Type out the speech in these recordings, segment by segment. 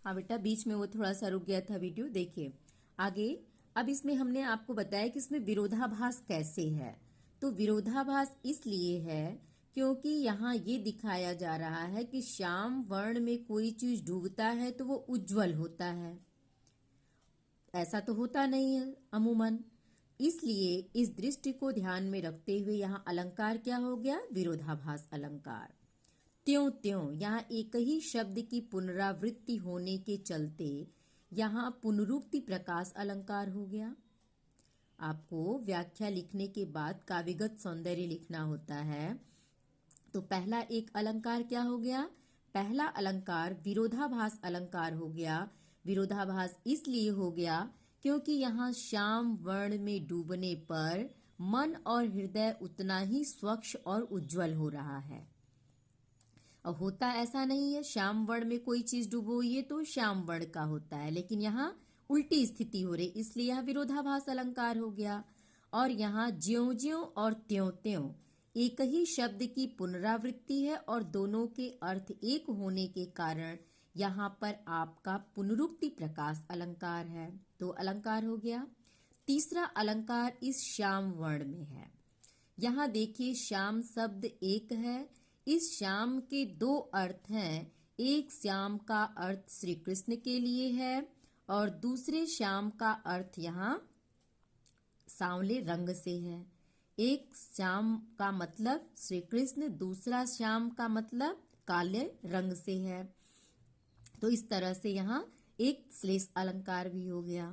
हाँ बेटा, बीच में वो थोड़ा सा रुक गया था वीडियो। देखिए आगे। अब इसमें हमने आपको बताया कि इसमें विरोधाभास कैसे है। तो विरोधाभास इसलिए है क्योंकि यहाँ ये दिखाया जा रहा है कि श्याम वर्ण में कोई चीज डूबता है तो वो उज्जवल होता है। ऐसा तो होता नहीं है अमूमन। इसलिए इस दृष्टि को ध्यान में रखते हुए यहाँ अलंकार क्या हो गया? विरोधाभास अलंकार। त्यों त्यों यहाँ एक ही शब्द की पुनरावृत्ति होने के चलते यहाँ पुनरुक्ति प्रकाश अलंकार हो गया। आपको व्याख्या लिखने के बाद काव्यगत सौंदर्य लिखना होता है। तो पहला एक अलंकार क्या हो गया? पहला अलंकार विरोधाभास अलंकार हो गया। विरोधाभास इसलिए हो गया क्योंकि यहाँ श्याम वर्ण में डूबने पर मन और हृदय उतना ही स्वच्छ और उज्जवल हो रहा है। और होता ऐसा नहीं है, श्याम वर्ण में कोई चीज डूबो ये तो श्याम वर्ण का होता है, लेकिन यहाँ उल्टी स्थिति हो रही, इसलिए यहाँ विरोधाभास अलंकार हो गया। और यहाँ ज्यों ज्यों और त्यों त्यों एक ही शब्द की पुनरावृत्ति है और दोनों के अर्थ एक होने के कारण यहाँ पर आपका पुनरुक्ति प्रकाश अलंकार है। तो अलंकार हो गया। तीसरा अलंकार इस श्याम वर्ण में है। यहाँ देखिए श्याम शब्द एक है। इस श्याम के दो अर्थ हैं। एक श्याम का अर्थ श्री कृष्ण के लिए है और दूसरे श्याम का अर्थ यहाँ सांवले रंग से है। एक श्याम का मतलब श्री कृष्ण, दूसरा श्याम का मतलब काले रंग से है। तो इस तरह से यहाँ एक श्लेष अलंकार भी हो गया।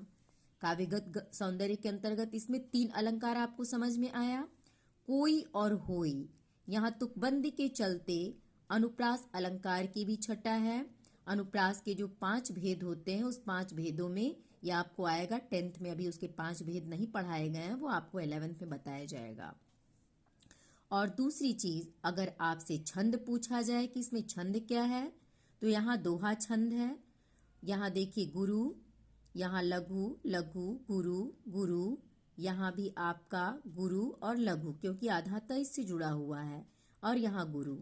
काव्यगत सौंदर्य के अंतर्गत इसमें 3 अलंकार आपको समझ में आया। कोई और होई, यहाँ तुकबंदी के चलते अनुप्रास अलंकार की भी छटा है। अनुप्रास के जो 5 भेद होते हैं उस 5 भेदों में ये आपको आएगा 10th में। अभी उसके 5 भेद नहीं पढ़ाए गए हैं, वो आपको 11th में बताया जाएगा। और दूसरी चीज, अगर आपसे छंद पूछा जाए कि इसमें छंद क्या है, तो यहाँ दोहा छंद है। यहाँ देखिए गुरु, यहाँ लघु लघु गुरु गुरु, यहाँ भी आपका गुरु और लघु क्योंकि आधाता इससे जुड़ा हुआ है। और यहाँ गुरु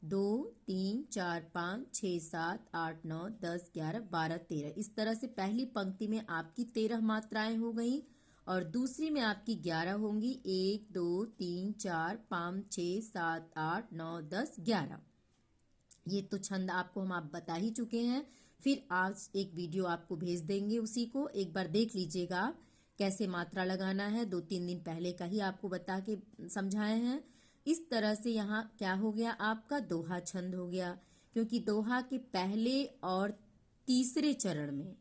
2 3 4 5 6 7 8 9 10 11 12 13, इस तरह से पहली पंक्ति में आपकी 13 मात्राएं हो गई और दूसरी में आपकी 11 होंगी। 1 2 3 4 5 6 7 8 9 10 11। ये तो छंद आपको हम आप बता ही चुके हैं। फिर आज एक वीडियो आपको भेज देंगे, उसी को एक बार देख लीजिएगा कैसे मात्रा लगाना है। 2-3 दिन पहले का ही आपको बता के समझाए हैं। इस तरह से यहाँ क्या हो गया? आपका दोहा छंद हो गया क्योंकि दोहा के पहले और तीसरे चरण में,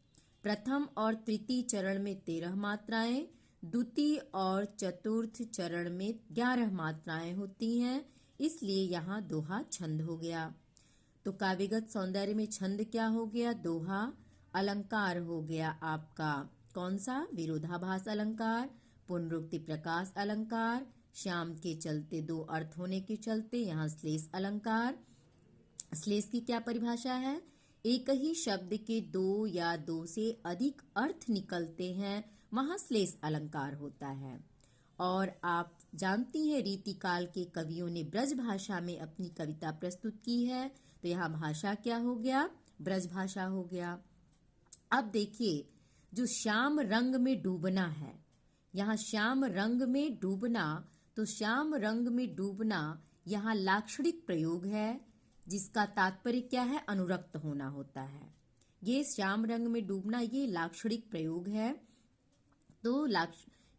प्रथम और तृतीय चरण में 13 मात्राएं, द्वितीय और चतुर्थ चरण में 11 मात्राएं होती हैं, इसलिए यहाँ दोहा छंद हो गया। तो काव्यगत सौंदर्य में छंद क्या हो गया? दोहा। अलंकार हो गया आपका कौन सा? विरोधाभास अलंकार। पुनरुक्ति प्रकाश अलंकार। श्याम के चलते 2 अर्थ होने के चलते यहाँ श्लेष अलंकार। श्लेष की क्या परिभाषा है? एक ही शब्द के 2 या 2 से अधिक अर्थ निकलते हैं, वहां श्लेष अलंकार होता है। और आप जानती हैं रीतिकाल के कवियों ने ब्रज भाषा में अपनी कविता प्रस्तुत की है, तो यहाँ भाषा क्या हो गया? ब्रज भाषा हो गया। अब देखिए जो श्याम रंग में डूबना है, यहाँ श्याम रंग में डूबना, तो श्याम रंग में डूबना यहाँ लाक्षणिक प्रयोग है जिसका तात्पर्य क्या है? अनुरक्त होना होता है। ये श्याम रंग में डूबना ये लाक्षणिक प्रयोग है। तो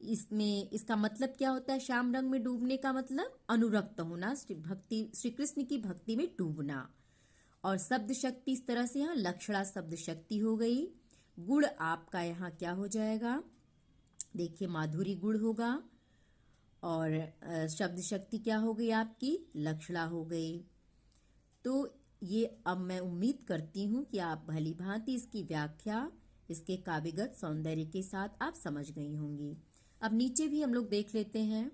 इसमें इसका मतलब क्या होता है? श्याम रंग में डूबने का मतलब अनुरक्त होना, श्री कृष्ण की भक्ति में डूबना। और शब्द शक्ति इस तरह से यहाँ लक्षणा शब्द शक्ति हो गई। गुण आपका यहाँ क्या हो जाएगा? देखिए माधुरी गुण होगा और शब्द शक्ति क्या हो गई? आपकी लक्षणा हो गई। तो ये अब मैं उम्मीद करती हूँ कि आप भली भांति इसकी व्याख्या इसके काव्यगत सौंदर्य के साथ आप समझ गई होंगी। अब नीचे भी हम लोग देख लेते हैं।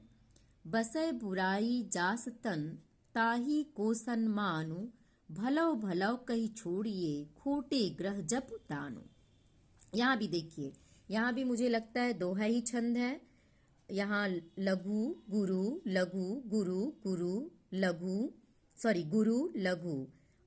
बसय बुराई जास तन ताही को सन्मानु, भलो भलो कही छोड़िए खोटे ग्रह जप दानु। यहाँ भी देखिए, यहाँ भी मुझे लगता है दोहा ही छंद है। यहाँ लघु गुरु लघु गुरु गुरु लघु, गुरु लघु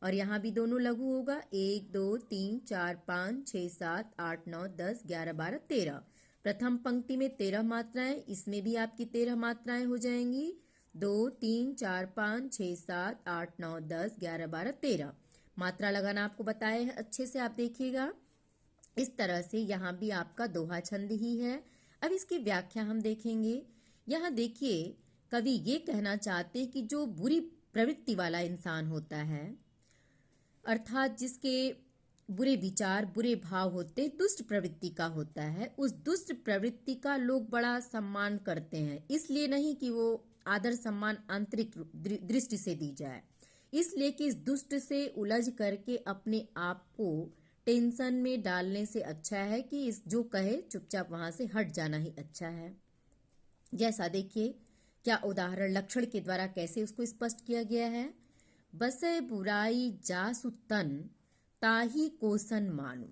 और यहाँ भी दोनों लघु होगा। 1 2 3 4 5 6 7 8 9 10 11 12 13। प्रथम पंक्ति में 13 मात्राएं, इसमें भी आपकी 13 मात्राएं हो जाएंगी। 2 3 4 5 6 7 8 9 10 11 12 13 मात्रा लगाना आपको बताया है, अच्छे से आप देखिएगा। इस तरह से यहाँ भी आपका दोहा छंद ही है। अब इसकी व्याख्या हम देखेंगे। यहाँ देखिए, कवि ये कहना चाहते हैं कि जो बुरी प्रवृत्ति वाला इंसान होता है, अर्थात जिसके बुरे विचार बुरे भाव होते, दुष्ट प्रवृत्ति का होता है, उस दुष्ट प्रवृत्ति का लोग बड़ा सम्मान करते हैं। इसलिए नहीं कि वो आदर सम्मान आंतरिक दृष्टि से दी जाए, इसलिए कि इस दुष्ट से उलझ करके अपने आप को टेंशन में डालने से अच्छा है कि इस जो कहे चुपचाप वहां से हट जाना ही अच्छा है। जैसा देखिए क्या उदाहरण लक्षण के द्वारा कैसे उसको स्पष्ट किया गया है। बसे बुराई जासु तन ताही कोसन मानू।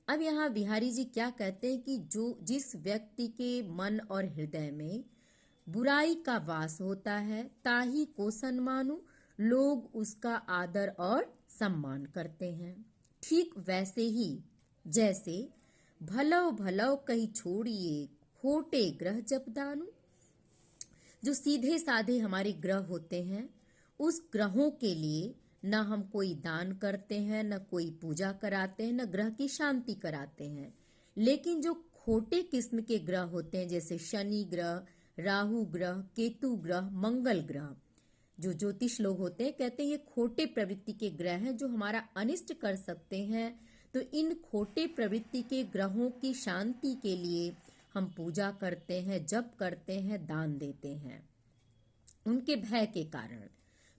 अब यहाँ बिहारी जी क्या कहते हैं कि जो जिस व्यक्ति के मन और हृदय में बुराई का वास होता है, ताही कोसन मानू, लोग उसका आदर और सम्मान करते हैं। ठीक वैसे ही जैसे भलो भलो कही छोड़िए खोटे ग्रह जप दानू। जो सीधे साधे हमारे ग्रह होते हैं, उस ग्रहों के लिए न हम कोई दान करते हैं, न कोई पूजा कराते हैं, न ग्रह की शांति कराते हैं। लेकिन जो खोटे किस्म के ग्रह होते हैं, जैसे शनि ग्रह, राहु ग्रह, केतु ग्रह, मंगल ग्रह, जो ज्योतिष लोग होते हैं कहते हैं ये खोटे प्रवृत्ति के ग्रह हैं जो हमारा अनिष्ट कर सकते हैं। तो इन खोटे प्रवृत्ति के ग्रहों की शांति के लिए हम पूजा करते हैं, जप करते हैं, दान देते हैं उनके भय के कारण।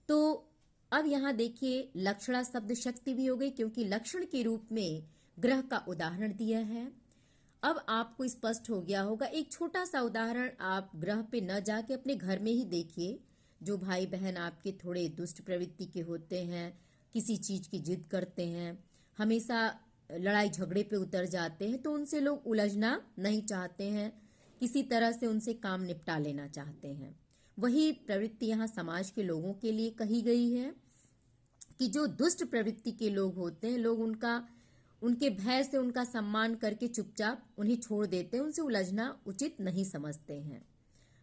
तो अब यहाँ देखिए लक्षणा शब्द शक्ति भी हो गई, क्योंकि लक्षण के रूप में ग्रह का उदाहरण दिया है। अब आपको स्पष्ट हो गया होगा। एक छोटा सा उदाहरण आप ग्रह पे न जाके अपने घर में ही देखिए। जो भाई बहन आपके थोड़े दुष्ट प्रवृत्ति के होते हैं, किसी चीज की जिद करते हैं, हमेशा लड़ाई झगड़े पे उतर जाते हैं, तो उनसे लोग उलझना नहीं चाहते हैं, किसी तरह से उनसे काम निपटा लेना चाहते हैं। वही प्रवृत्ति यहाँ समाज के लोगों के लिए कही गई है कि जो दुष्ट प्रवृत्ति के लोग होते हैं, लोग उनके भय से उनका सम्मान करके चुपचाप उन्हें छोड़ देते हैं, उनसे उलझना उचित नहीं समझते हैं,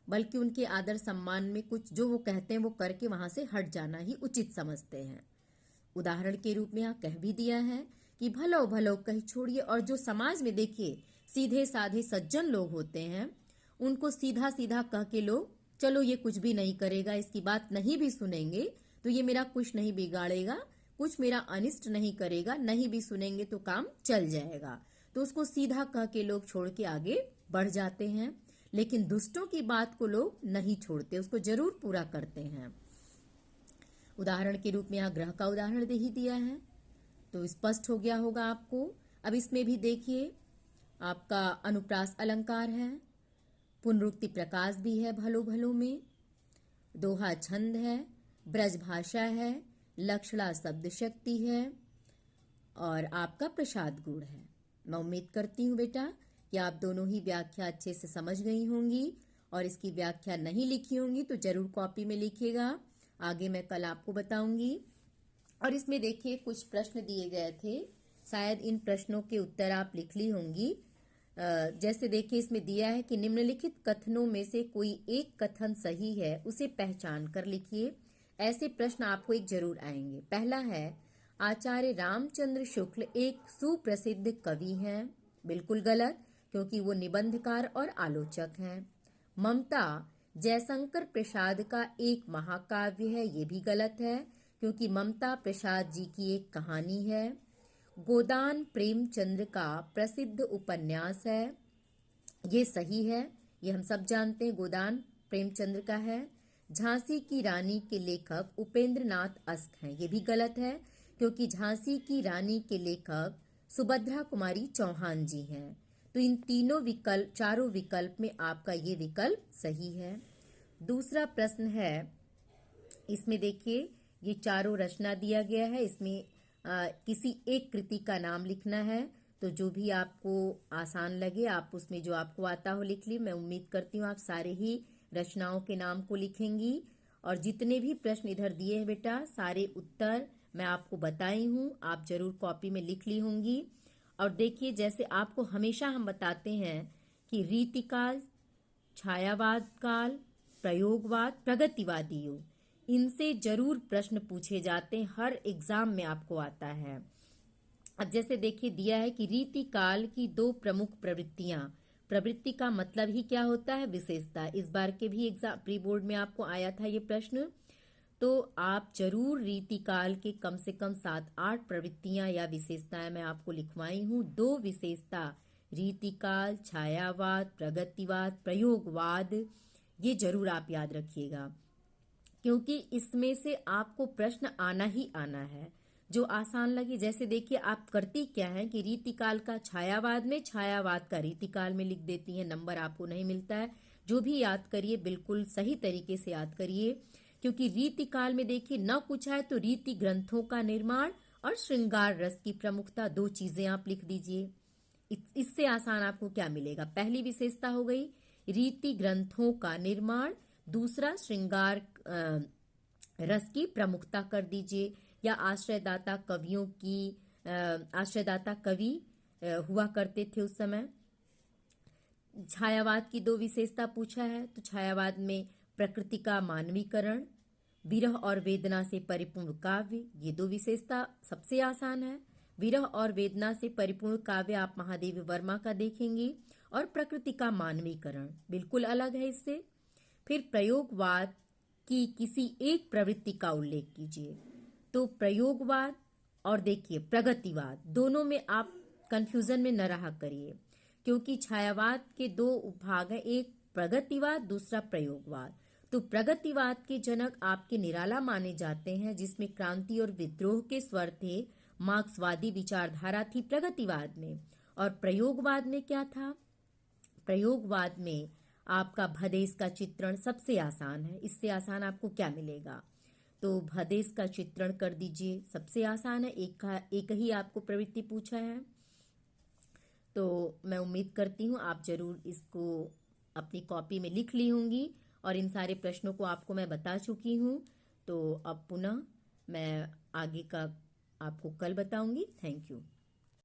बल्कि उनके आदर सम्मान में कुछ जो वो कहते हैं वो करके वहां से हट जाना ही उचित समझते हैं। उदाहरण के रूप में यहाँ कह भी दिया है कि भलो भलो कही छोड़िए। और जो समाज में देखिए सीधे साधे सज्जन लोग होते हैं, उनको सीधा सीधा कह के लोग चलो ये कुछ भी नहीं करेगा, इसकी बात नहीं भी सुनेंगे तो ये मेरा कुछ नहीं बिगाड़ेगा, कुछ मेरा अनिष्ट नहीं करेगा, नहीं भी सुनेंगे तो काम चल जाएगा, तो उसको सीधा कह के लोग छोड़ के आगे बढ़ जाते हैं। लेकिन दुष्टों की बात को लोग नहीं छोड़ते, उसको जरूर पूरा करते हैं। उदाहरण के रूप में यहाँ ग्रह का उदाहरण दे ही दिया है, तो स्पष्ट हो गया होगा आपको। अब इसमें भी देखिए आपका अनुप्रास अलंकार है, पुनरुक्ति प्रकाश भी है भलो भलो में, दोहा छंद है, ब्रज भाषा है, लक्षणा शब्द शक्ति है और आपका प्रसाद गुण है। मैं उम्मीद करती हूँ बेटा कि आप दोनों ही व्याख्या अच्छे से समझ गई होंगी, और इसकी व्याख्या नहीं लिखी होंगी तो जरूर कॉपी में लिखिएगा, आगे मैं कल आपको बताऊंगी। और इसमें देखिए कुछ प्रश्न दिए गए थे, शायद इन प्रश्नों के उत्तर आप लिख ली होंगी। जैसे देखिए इसमें दिया है कि निम्नलिखित कथनों में से कोई एक कथन सही है, उसे पहचान कर लिखिए। ऐसे प्रश्न आपको एक जरूर आएंगे। पहला है आचार्य रामचंद्र शुक्ल एक सुप्रसिद्ध कवि हैं, बिल्कुल गलत, क्योंकि वो निबंधकार और आलोचक हैं। ममता जयशंकर प्रसाद का एक महाकाव्य है, ये भी गलत है, क्योंकि ममता प्रसाद जी की एक कहानी है। गोदान प्रेमचंद्र का प्रसिद्ध उपन्यास है, ये सही है, ये हम सब जानते हैं गोदान प्रेमचंद्र का है। झांसी की रानी के लेखक उपेंद्र नाथ अस्क हैं, ये भी गलत है, क्योंकि झांसी की रानी के लेखक सुभद्रा कुमारी चौहान जी हैं। तो इन चारों विकल्प में आपका ये विकल्प सही है। दूसरा प्रश्न है, इसमें देखिए ये चारों रचना दिया गया है, इसमें किसी एक कृति का नाम लिखना है, तो जो भी आपको आसान लगे आप उसमें जो आपको आता हो लिख ली। मैं उम्मीद करती हूँ आप सारे ही रचनाओं के नाम को लिखेंगी, और जितने भी प्रश्न इधर दिए हैं बेटा सारे उत्तर मैं आपको बताई हूँ, आप जरूर कॉपी में लिख ली होंगी। और देखिए, जैसे आपको हमेशा हम बताते हैं कि रीतिकाल, छायावाद काल, प्रयोगवाद, प्रगतिवादी युग, इनसे जरूर प्रश्न पूछे जाते हैं, हर एग्जाम में आपको आता है। अब जैसे देखिए दिया है कि रीतिकाल की दो प्रमुख प्रवृत्तियां, प्रवृत्ति का मतलब ही क्या होता है, विशेषता। इस बार के भी एग्जाम प्री बोर्ड में आपको आया था ये प्रश्न, तो आप जरूर रीतिकाल के कम से कम 7-8 प्रवृत्तियां या विशेषताएं मैं आपको लिखवाई हूँ। दो विशेषता, रीतिकाल, छायावाद, प्रगतिवाद, प्रयोगवाद, ये जरूर आप याद रखिएगा, क्योंकि इसमें से आपको प्रश्न आना ही आना है जो आसान लगे। जैसे देखिए, आप करती क्या है कि रीतिकाल का छायावाद में, छायावाद का रीतिकाल में लिख देती हैं, नंबर आपको नहीं मिलता है। जो भी याद करिए बिल्कुल सही तरीके से याद करिए, क्योंकि रीतिकाल में देखिए न पूछा है तो रीति ग्रंथों का निर्माण और श्रृंगार रस की प्रमुखता, दो चीजें आप लिख दीजिए। इससे आसान आपको क्या मिलेगा, पहली विशेषता हो गई रीति ग्रंथों का निर्माण, दूसरा श्रृंगार रस की प्रमुखता कर दीजिए, या आश्रयदाता कवियों की, आश्रयदाता कवि हुआ करते थे उस समय। छायावाद की दो विशेषता पूछा है, तो छायावाद में प्रकृति का मानवीकरण, विरह और वेदना से परिपूर्ण काव्य, ये दो विशेषता सबसे आसान है। विरह और वेदना से परिपूर्ण काव्य आप महादेवी वर्मा का देखेंगे, और प्रकृति का मानवीकरण बिल्कुल अलग है इससे। फिर प्रयोगवाद की किसी एक प्रवृत्ति का उल्लेख कीजिए, तो प्रयोगवाद और देखिए प्रगतिवाद, दोनों में आप कंफ्यूजन में न रहा करिए, क्योंकि छायावाद के दो भाग हैं, एक प्रगतिवाद, दूसरा प्रयोगवाद। तो प्रगतिवाद के जनक आपके निराला माने जाते हैं, जिसमें क्रांति और विद्रोह के स्वर थे, मार्क्सवादी विचारधारा थी प्रगतिवाद में। और प्रयोगवाद में क्या था, प्रयोगवाद में आपका भदेश का चित्रण सबसे आसान है, इससे आसान आपको क्या मिलेगा, तो भदेश का चित्रण कर दीजिए, सबसे आसान है, एक ही आपको प्रवृत्ति पूछा है। तो मैं उम्मीद करती हूँ आप जरूर इसको अपनी कॉपी में लिख ली होंगी, और इन सारे प्रश्नों को आपको मैं बता चुकी हूँ। तो अब पुनः मैं आगे का आपको कल बताऊंगी। Thank you.